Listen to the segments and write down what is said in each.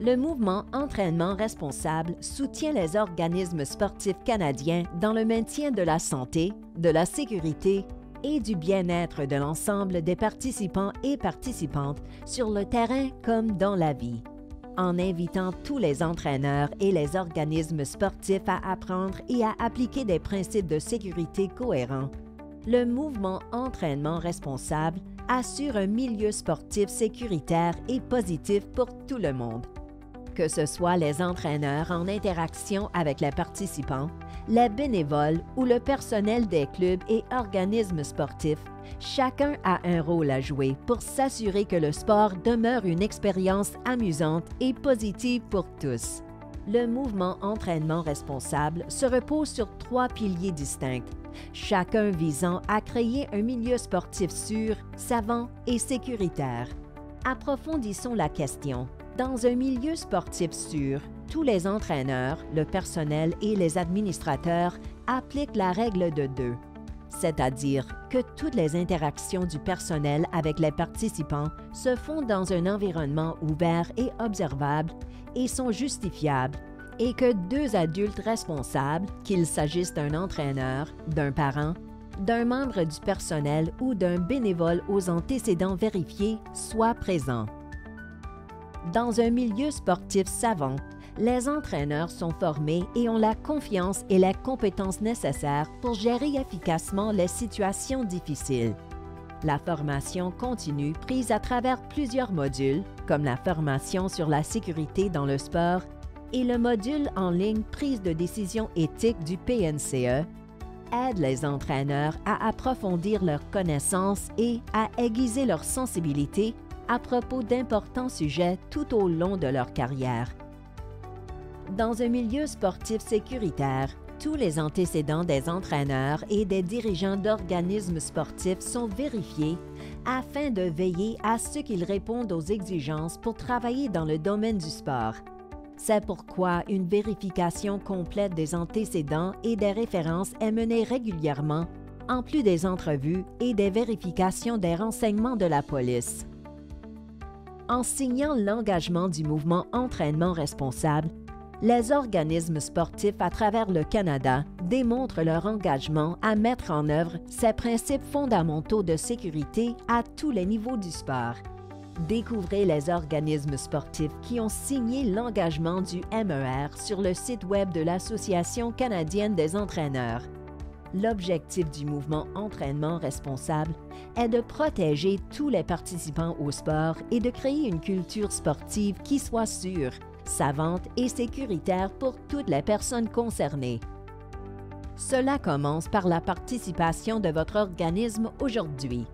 Le mouvement Entraînement responsable soutient les organismes sportifs canadiens dans le maintien de la santé, de la sécurité et du bien-être de l'ensemble des participants et participantes sur le terrain comme dans la vie. En invitant tous les entraîneurs et les organismes sportifs à apprendre et à appliquer des principes de sécurité cohérents, le mouvement Entraînement responsable assure un milieu sportif sécuritaire et positif pour tout le monde. Que ce soit les entraîneurs en interaction avec les participants, les bénévoles ou le personnel des clubs et organismes sportifs, chacun a un rôle à jouer pour s'assurer que le sport demeure une expérience amusante et positive pour tous. Le mouvement Entraînement responsable se repose sur 3 piliers distincts, chacun visant à créer un milieu sportif sûr, savant et sécuritaire. Approfondissons la question. Dans un milieu sportif sûr, tous les entraîneurs, le personnel et les administrateurs appliquent la règle de 2, c'est-à-dire que toutes les interactions du personnel avec les participants se font dans un environnement ouvert et observable et sont justifiables, et que 2 adultes responsables, qu'il s'agisse d'un entraîneur, d'un parent, d'un membre du personnel ou d'un bénévole aux antécédents vérifiés, soient présents. Dans un milieu sportif savant, les entraîneurs sont formés et ont la confiance et les compétences nécessaires pour gérer efficacement les situations difficiles. La formation continue prise à travers plusieurs modules, comme la formation sur la sécurité dans le sport et le module en ligne prise de décision éthique du PNCE, aide les entraîneurs à approfondir leurs connaissances et à aiguiser leur sensibilité à propos d'importants sujets tout au long de leur carrière. Dans un milieu sportif sécuritaire, tous les antécédents des entraîneurs et des dirigeants d'organismes sportifs sont vérifiés afin de veiller à ce qu'ils répondent aux exigences pour travailler dans le domaine du sport. C'est pourquoi une vérification complète des antécédents et des références est menée régulièrement, en plus des entrevues et des vérifications des renseignements de la police. En signant l'engagement du mouvement Entraînement responsable, les organismes sportifs à travers le Canada démontrent leur engagement à mettre en œuvre ces principes fondamentaux de sécurité à tous les niveaux du sport. Découvrez les organismes sportifs qui ont signé l'engagement du MER sur le site web de l'Association canadienne des entraîneurs. L'objectif du mouvement Entraînement responsable est de protéger tous les participants au sport et de créer une culture sportive qui soit sûre, savante et sécuritaire pour toutes les personnes concernées. Cela commence par la participation de votre organisme aujourd'hui.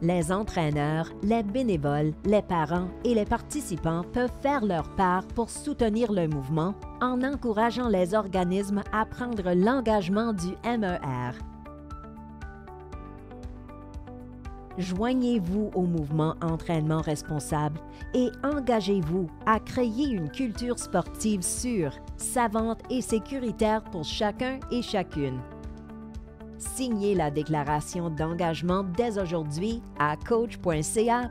Les entraîneurs, les bénévoles, les parents et les participants peuvent faire leur part pour soutenir le mouvement en encourageant les organismes à prendre l'engagement du MER. Joignez-vous au mouvement Entraînement responsable et engagez-vous à créer une culture sportive sûre, savante et sécuritaire pour chacun et chacune. Signez la déclaration d'engagement dès aujourd'hui à coach.ca/MER.